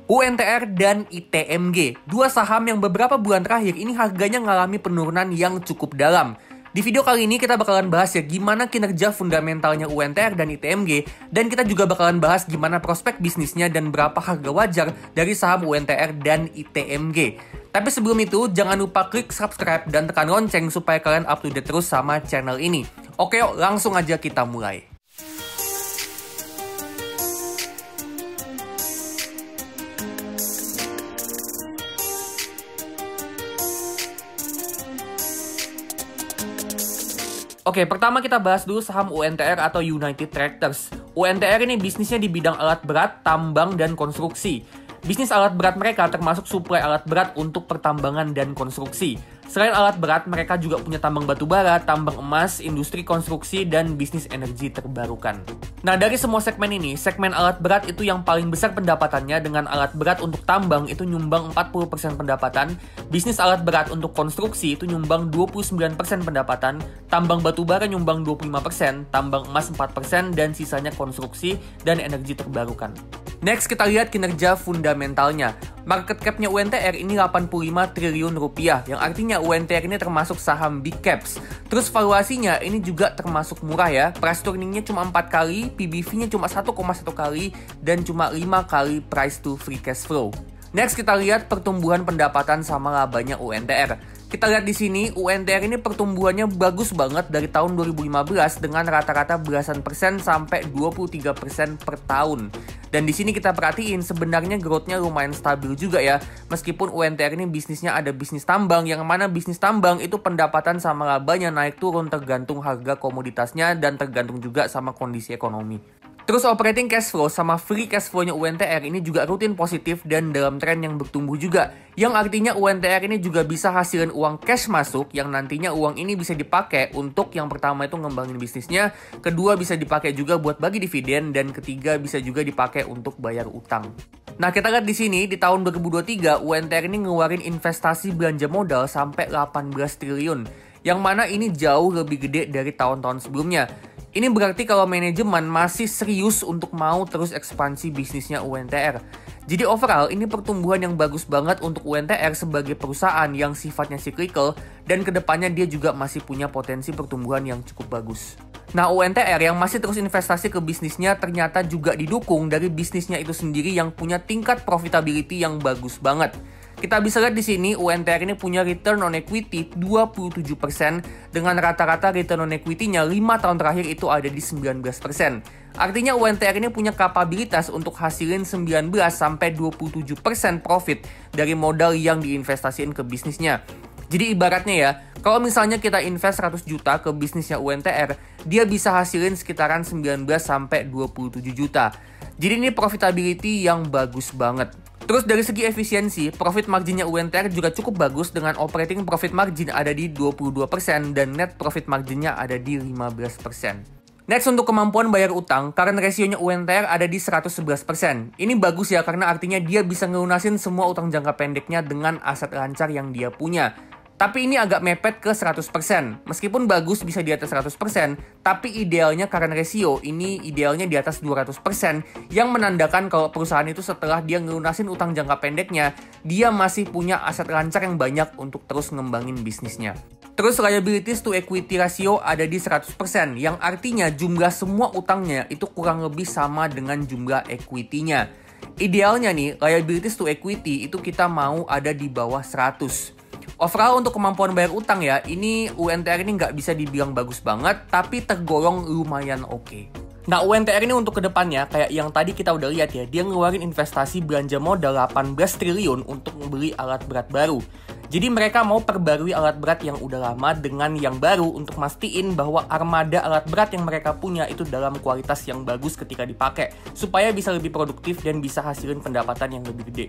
UNTR dan ITMG, dua saham yang beberapa bulan terakhir ini harganya mengalami penurunan yang cukup dalam. Di video kali ini kita bakalan bahas ya gimana kinerja fundamentalnya UNTR dan ITMG, dan kita juga bakalan bahas gimana prospek bisnisnya dan berapa harga wajar dari saham UNTR dan ITMG. Tapi sebelum itu, jangan lupa klik subscribe dan tekan lonceng supaya kalian up to date terus sama channel ini. Oke yuk, langsung aja kita mulai. Oke, pertama kita bahas dulu saham UNTR atau United Tractors. UNTR ini bisnisnya di bidang alat berat, tambang, dan konstruksi. Bisnis alat berat mereka termasuk suplai alat berat untuk pertambangan dan konstruksi. Selain alat berat, mereka juga punya tambang batu bara, tambang emas, industri konstruksi, dan bisnis energi terbarukan. Nah, dari semua segmen ini, segmen alat berat itu yang paling besar pendapatannya, dengan alat berat untuk tambang itu nyumbang 40% pendapatan, bisnis alat berat untuk konstruksi itu nyumbang 29% pendapatan, tambang batu bara nyumbang 25%, tambang emas 4%, dan sisanya konstruksi dan energi terbarukan. Next, kita lihat kinerja fundamentalnya. Market cap-nya UNTR ini 85 triliun rupiah, yang artinya UNTR ini termasuk saham big caps. Terus valuasinya ini juga termasuk murah ya. Price earning-nya cuma 4 kali, PBV-nya cuma 1,1 kali, dan cuma 5 kali price to free cash flow. Next, kita lihat pertumbuhan pendapatan sama labanya UNTR. Kita lihat di sini, UNTR ini pertumbuhannya bagus banget dari tahun 2015 dengan rata-rata belasan persen sampai 23% per tahun. Dan di sini kita perhatiin sebenarnya growth-nya lumayan stabil juga ya. Meskipun UNTR ini bisnisnya ada bisnis tambang, yang mana bisnis tambang itu pendapatan sama labanya naik turun tergantung harga komoditasnya dan tergantung juga sama kondisi ekonomi. Terus operating cash flow sama free cash flow-nya UNTR ini juga rutin positif dan dalam tren yang bertumbuh juga. Yang artinya UNTR ini juga bisa hasilin uang cash masuk yang nantinya uang ini bisa dipakai untuk yang pertama itu ngembangin bisnisnya, kedua bisa dipakai juga buat bagi dividen, dan ketiga bisa juga dipakai untuk bayar utang. Nah, kita lihat di sini di tahun 2023 UNTR ini ngeluarin investasi belanja modal sampai 18 triliun. Yang mana ini jauh lebih gede dari tahun-tahun sebelumnya. Ini berarti kalau manajemen masih serius untuk mau terus ekspansi bisnisnya UNTR. Jadi overall ini pertumbuhan yang bagus banget untuk UNTR sebagai perusahaan yang sifatnya cyclical, dan kedepannya dia juga masih punya potensi pertumbuhan yang cukup bagus. Nah, UNTR yang masih terus investasi ke bisnisnya ternyata juga didukung dari bisnisnya itu sendiri yang punya tingkat profitability yang bagus banget. Kita bisa lihat di sini UNTR ini punya return on equity 27% dengan rata-rata return on equity-nya 5 tahun terakhir itu ada di 19%. Artinya UNTR ini punya kapabilitas untuk hasilin 19 sampai 27% profit dari modal yang diinvestasiin ke bisnisnya. Jadi ibaratnya ya, kalau misalnya kita invest 100 juta ke bisnisnya UNTR, dia bisa hasilin sekitaran 19 sampai 27 juta. Jadi ini profitability yang bagus banget. Terus dari segi efisiensi, profit marginnya UNTR juga cukup bagus dengan operating profit margin ada di 22% dan net profit marginnya ada di 15%. Next, untuk kemampuan bayar utang, current ratio-nya UNTR ada di 111%. Ini bagus ya karena artinya dia bisa ngelunasin semua utang jangka pendeknya dengan aset lancar yang dia punya. Tapi ini agak mepet ke 100%. Meskipun bagus bisa di atas 100%, tapi idealnya current ratio ini idealnya di atas 200%, yang menandakan kalau perusahaan itu setelah dia ngelunasin utang jangka pendeknya, dia masih punya aset lancar yang banyak untuk terus ngembangin bisnisnya. Terus liabilities to equity ratio ada di 100%, yang artinya jumlah semua utangnya itu kurang lebih sama dengan jumlah equity-nya. Idealnya nih, liabilities to equity itu kita mau ada di bawah 100. Overall untuk kemampuan bayar utang ya, ini UNTR ini nggak bisa dibilang bagus banget, tapi tergolong lumayan oke. Nah, UNTR ini untuk kedepannya, kayak yang tadi kita udah lihat ya, dia ngeluarin investasi belanja modal 18 triliun untuk membeli alat berat baru. Jadi mereka mau perbarui alat berat yang udah lama dengan yang baru untuk mastiin bahwa armada alat berat yang mereka punya itu dalam kualitas yang bagus ketika dipakai, supaya bisa lebih produktif dan bisa hasilin pendapatan yang lebih gede.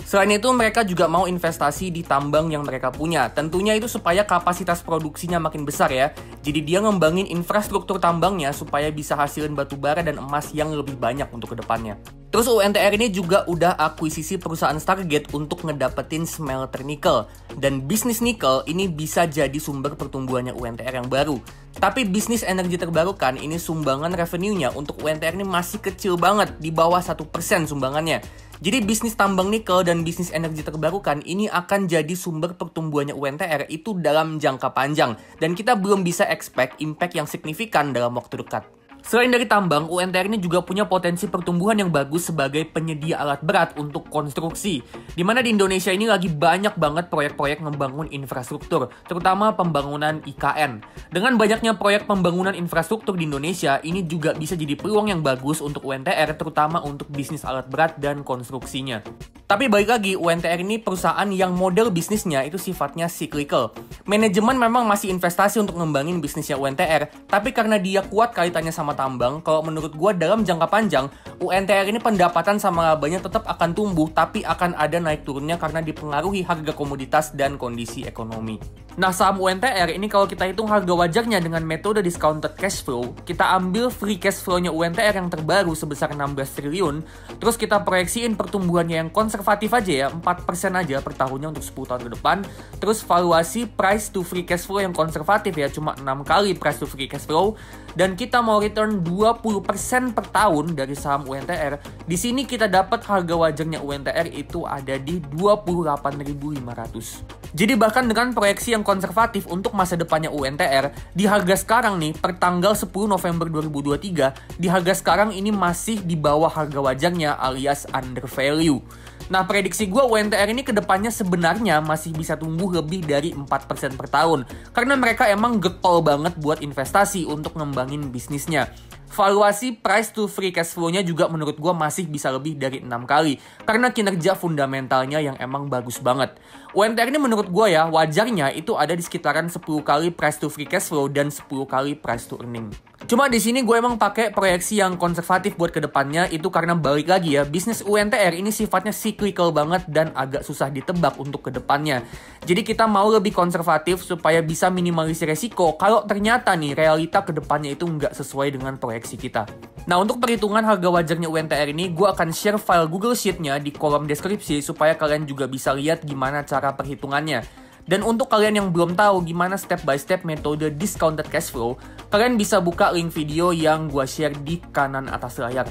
Selain itu, mereka juga mau investasi di tambang yang mereka punya. Tentunya itu supaya kapasitas produksinya makin besar ya. Jadi dia ngembangin infrastruktur tambangnya supaya bisa hasilin batu bara dan emas yang lebih banyak untuk kedepannya. Terus UNTR ini juga udah akuisisi perusahaan Stargate untuk ngedapetin smelter nikel. Dan bisnis nikel ini bisa jadi sumber pertumbuhannya UNTR yang baru. Tapi bisnis energi terbarukan ini sumbangan revenue-nya untuk UNTR ini masih kecil banget, di bawah 1% sumbangannya. Jadi bisnis tambang nikel dan bisnis energi terbarukan ini akan jadi sumber pertumbuhannya UNTR itu dalam jangka panjang. Dan kita belum bisa expect impact yang signifikan dalam waktu dekat. Selain dari tambang, UNTR ini juga punya potensi pertumbuhan yang bagus sebagai penyedia alat berat untuk konstruksi. Dimana di Indonesia ini lagi banyak banget proyek-proyek membangun infrastruktur, terutama pembangunan IKN. Dengan banyaknya proyek pembangunan infrastruktur di Indonesia, ini juga bisa jadi peluang yang bagus untuk UNTR, terutama untuk bisnis alat berat dan konstruksinya. Tapi balik lagi, UNTR ini perusahaan yang model bisnisnya itu sifatnya cyclical. Manajemen memang masih investasi untuk ngembangin bisnisnya UNTR, tapi karena dia kuat kaitannya sama tambang, kalau menurut gua dalam jangka panjang, UNTR ini pendapatan sama labanya tetap akan tumbuh, tapi akan ada naik turunnya karena dipengaruhi harga komoditas dan kondisi ekonomi. Nah, saham UNTR ini kalau kita hitung harga wajarnya dengan metode discounted cash flow, kita ambil free cash flow-nya UNTR yang terbaru sebesar 16 triliun, terus kita proyeksiin pertumbuhannya yang konservatif aja ya, 4% aja per tahunnya untuk 10 tahun ke depan, terus valuasi price to free cash flow yang konservatif ya, cuma 6 kali price to free cash flow, dan kita mau return 20% per tahun dari saham UNTR, di sini kita dapat harga wajarnya UNTR itu ada di 28.500. Jadi bahkan dengan proyeksi yang konservatif untuk masa depannya UNTR, di harga sekarang nih, per tanggal 10 November 2023, di harga sekarang ini masih di bawah harga wajarnya alias under value. Nah, prediksi gue UNTR ini kedepannya sebenarnya masih bisa tumbuh lebih dari 4% per tahun. Karena mereka emang getol banget buat investasi untuk ngembangin bisnisnya. Valuasi price to free cash flow-nya juga menurut gue masih bisa lebih dari 6 kali. Karena kinerja fundamentalnya yang emang bagus banget. UNTR ini menurut gue ya, wajarnya itu ada di sekitaran 10 kali price to free cash flow dan 10 kali price to earning. Cuma di sini gue emang pakai proyeksi yang konservatif buat kedepannya, itu karena balik lagi ya, bisnis UNTR ini sifatnya cyclical banget dan agak susah ditebak untuk kedepannya. Jadi kita mau lebih konservatif supaya bisa minimalisir resiko kalau ternyata nih realita kedepannya itu nggak sesuai dengan proyeksi kita. Nah, untuk perhitungan harga wajarnya UNTR ini, gue akan share file Google Sheet-nya di kolom deskripsi supaya kalian juga bisa lihat gimana cara perhitungannya. Dan untuk kalian yang belum tahu gimana step by step metode discounted cash flow, kalian bisa buka link video yang gue share di kanan atas layar.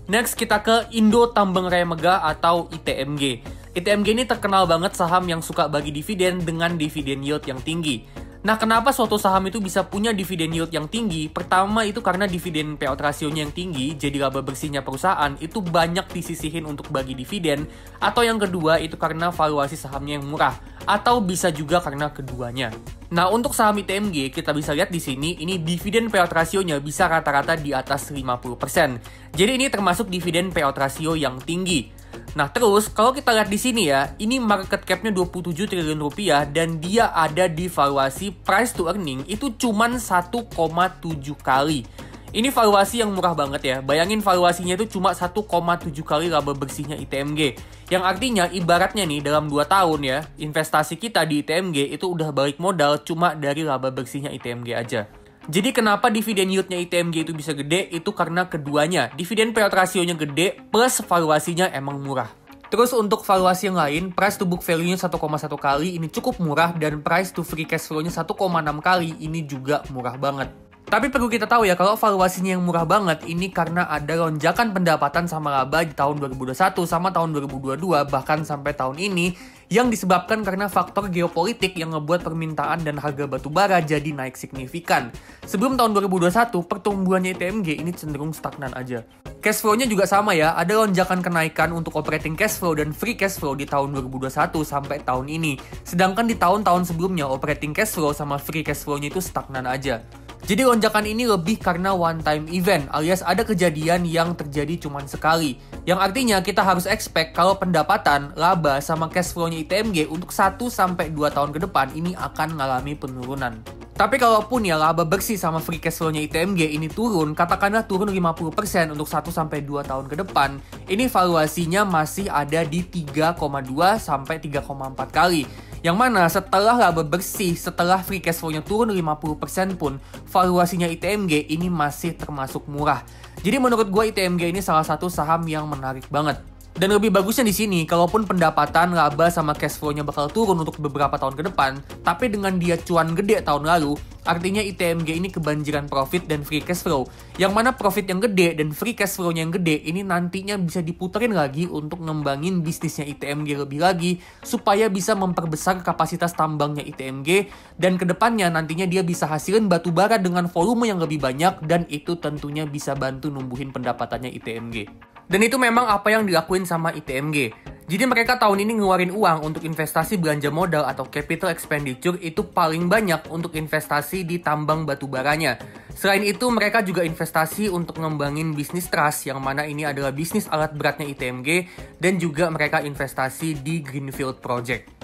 Next, kita ke Indo Tambang Raya Megah atau ITMG. ITMG ini terkenal banget saham yang suka bagi dividen dengan dividen yield yang tinggi. Nah, kenapa suatu saham itu bisa punya dividen yield yang tinggi? Pertama itu karena dividen payout rasionya yang tinggi, jadi laba bersihnya perusahaan itu banyak disisihin untuk bagi dividen. Atau yang kedua itu karena valuasi sahamnya yang murah, atau bisa juga karena keduanya. Nah, untuk saham ITMG kita bisa lihat di sini, ini dividen payout rasionya bisa rata-rata di atas 50%. Jadi ini termasuk dividen payout rasio yang tinggi. Nah, terus kalau kita lihat di sini ya, ini market cap-nya 27 triliun rupiah dan dia ada di valuasi price to earning itu cuman 1,7 kali. Ini valuasi yang murah banget ya. Bayangin valuasinya itu cuma 1,7 kali laba bersihnya ITMG. Yang artinya ibaratnya nih dalam 2 tahun ya, investasi kita di ITMG itu udah balik modal cuma dari laba bersihnya ITMG aja. Jadi kenapa dividen yieldnya ITMG itu bisa gede? Itu karena keduanya. Dividen payout rasionya gede plus valuasinya emang murah. Terus untuk valuasi yang lain, price to book value-nya 1,1 kali ini cukup murah dan price to free cash flow-nya 1,6 kali ini juga murah banget. Tapi perlu kita tahu ya, kalau valuasinya yang murah banget, ini karena ada lonjakan pendapatan sama laba di tahun 2021 sama tahun 2022, bahkan sampai tahun ini, yang disebabkan karena faktor geopolitik yang ngebuat permintaan dan harga batubara jadi naik signifikan. Sebelum tahun 2021, pertumbuhannya ITMG ini cenderung stagnan aja. Cash flow-nya juga sama ya, ada lonjakan kenaikan untuk operating cash flow dan free cash flow di tahun 2021 sampai tahun ini. Sedangkan di tahun-tahun sebelumnya, operating cash flow sama free cash flow-nya itu stagnan aja. Jadi lonjakan ini lebih karena one time event, alias ada kejadian yang terjadi cuma sekali. Yang artinya kita harus expect kalau pendapatan, laba, sama cash flow-nya ITMG untuk 1-2 tahun ke depan ini akan mengalami penurunan. Tapi kalaupun ya laba bersih sama free cash flow-nya ITMG ini turun, katakanlah turun 50% untuk 1-2 tahun ke depan, ini valuasinya masih ada di 3,2-3,4 kali. Yang mana setelah laba bersih, setelah free cash flow-nya turun 50% pun, valuasinya ITMG ini masih termasuk murah. Jadi menurut gue ITMG ini salah satu saham yang menarik banget. Dan lebih bagusnya di sini, kalaupun pendapatan, laba, sama cash flow-nya bakal turun untuk beberapa tahun ke depan, tapi dengan dia cuan gede tahun lalu, artinya ITMG ini kebanjiran profit dan free cash flow. Yang mana profit yang gede dan free cash flow-nya yang gede, ini nantinya bisa diputerin lagi untuk ngembangin bisnisnya ITMG lebih lagi, supaya bisa memperbesar kapasitas tambangnya ITMG, dan kedepannya nantinya dia bisa hasilin batu bara dengan volume yang lebih banyak, dan itu tentunya bisa bantu numbuhin pendapatannya ITMG. Dan itu memang apa yang dilakuin sama ITMG. Jadi mereka tahun ini ngeluarin uang untuk investasi belanja modal atau capital expenditure itu paling banyak untuk investasi di tambang batu baranya. Selain itu mereka juga investasi untuk ngembangin bisnis trust yang mana ini adalah bisnis alat beratnya ITMG, dan juga mereka investasi di Greenfield Project.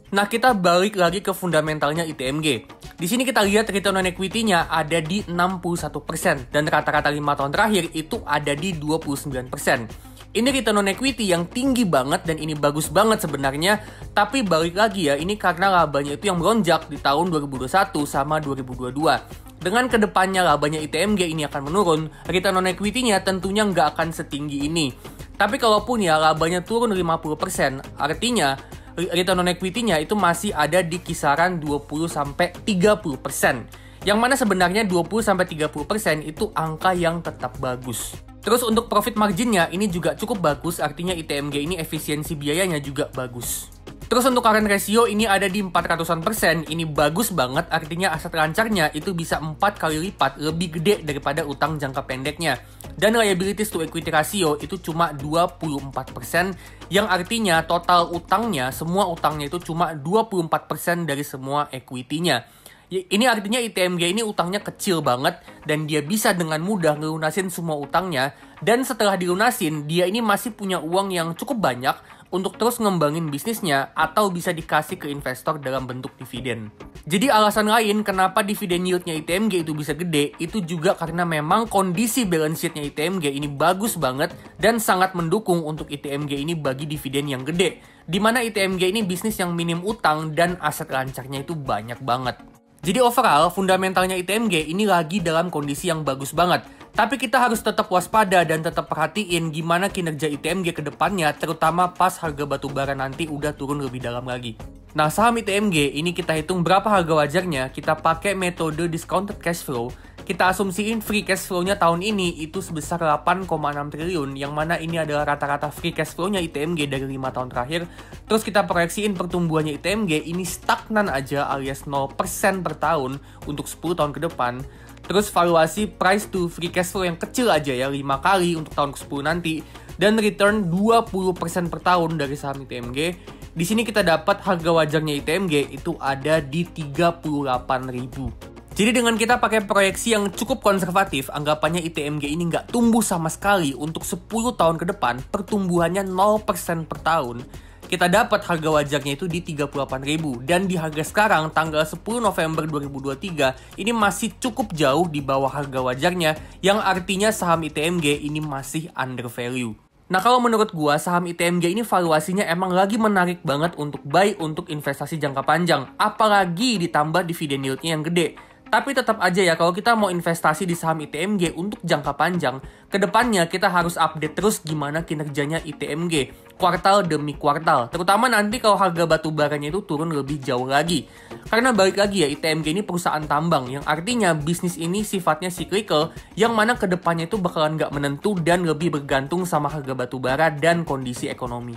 Nah, kita balik lagi ke fundamentalnya ITMG. Di sini kita lihat return on equity-nya ada di 61% dan rata-rata 5 tahun terakhir itu ada di 29%. Ini return on equity yang tinggi banget dan ini bagus banget sebenarnya, tapi balik lagi ya, ini karena labanya itu yang melonjak di tahun 2021 sama 2022. Dengan kedepannya labanya ITMG ini akan menurun, return on equity-nya tentunya nggak akan setinggi ini. Tapi kalaupun ya labanya turun 50%, artinya return on equity-nya itu masih ada di kisaran 20-30%. Yang mana sebenarnya 20-30% itu angka yang tetap bagus. Terus untuk profit margin-nya ini juga cukup bagus, artinya ITMG ini efisiensi biayanya juga bagus. Terus untuk current ratio ini ada di 400%, ini bagus banget, artinya aset lancarnya itu bisa 4 kali lipat lebih gede daripada utang jangka pendeknya. Dan liabilities to equity ratio itu cuma 24%, yang artinya total utangnya, semua utangnya itu cuma 24% dari semua equity-nya. Ini artinya ITMG ini utangnya kecil banget, dan dia bisa dengan mudah ngelunasin semua utangnya, dan setelah dilunasin, dia ini masih punya uang yang cukup banyak untuk terus ngembangin bisnisnya atau bisa dikasih ke investor dalam bentuk dividen. Jadi alasan lain kenapa dividen yieldnya ITMG itu bisa gede, itu juga karena memang kondisi balance sheetnya ITMG ini bagus banget dan sangat mendukung untuk ITMG ini bagi dividen yang gede. Dimana ITMG ini bisnis yang minim utang dan aset lancarnya itu banyak banget. Jadi overall, fundamentalnya ITMG ini lagi dalam kondisi yang bagus banget. Tapi kita harus tetap waspada dan tetap perhatiin gimana kinerja ITMG ke depannya, terutama pas harga batu bara nanti udah turun lebih dalam lagi. Nah, saham ITMG ini kita hitung berapa harga wajarnya, kita pakai metode discounted cash flow. Kita asumsiin free cash flow-nya tahun ini itu sebesar 8,6 triliun, yang mana ini adalah rata-rata free cash flow-nya ITMG dari 5 tahun terakhir. Terus kita proyeksiin pertumbuhannya ITMG ini stagnan aja alias 0% per tahun untuk 10 tahun ke depan. Terus valuasi price to free cash flow yang kecil aja ya, 5 kali untuk tahun ke-10 nanti. Dan return 20% per tahun dari saham ITMG. Di sini kita dapat harga wajarnya ITMG itu ada di 38.000. Jadi dengan kita pakai proyeksi yang cukup konservatif, anggapannya ITMG ini nggak tumbuh sama sekali untuk 10 tahun ke depan, pertumbuhannya 0% per tahun, kita dapat harga wajarnya itu di 38.000. Dan di harga sekarang, tanggal 10 November 2023, ini masih cukup jauh di bawah harga wajarnya, yang artinya saham ITMG ini masih under value. Nah, kalau menurut gua, saham ITMG ini valuasinya emang lagi menarik banget untuk buy untuk investasi jangka panjang, apalagi ditambah dividen yieldnya yang gede. Tapi tetap aja ya, kalau kita mau investasi di saham ITMG untuk jangka panjang, kedepannya kita harus update terus gimana kinerjanya ITMG, kuartal demi kuartal. Terutama nanti kalau harga batu baranya itu turun lebih jauh lagi. Karena balik lagi ya, ITMG ini perusahaan tambang, yang artinya bisnis ini sifatnya cyclical, yang mana kedepannya itu bakalan nggak menentu dan lebih bergantung sama harga batu bara dan kondisi ekonomi.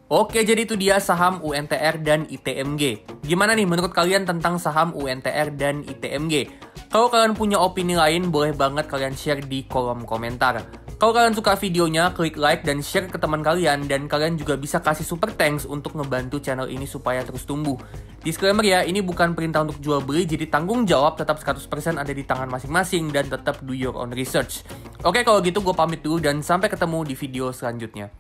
Oke, jadi itu dia saham UNTR dan ITMG. Gimana nih menurut kalian tentang saham UNTR dan ITMG? Kalau kalian punya opini lain, boleh banget kalian share di kolom komentar. Kalau kalian suka videonya, klik like dan share ke teman kalian. Dan kalian juga bisa kasih super thanks untuk ngebantu channel ini supaya terus tumbuh. Disclaimer ya, ini bukan perintah untuk jual beli, jadi tanggung jawab tetap 100% ada di tangan masing-masing dan tetap do your own research. Oke, kalau gitu gue pamit dulu dan sampai ketemu di video selanjutnya.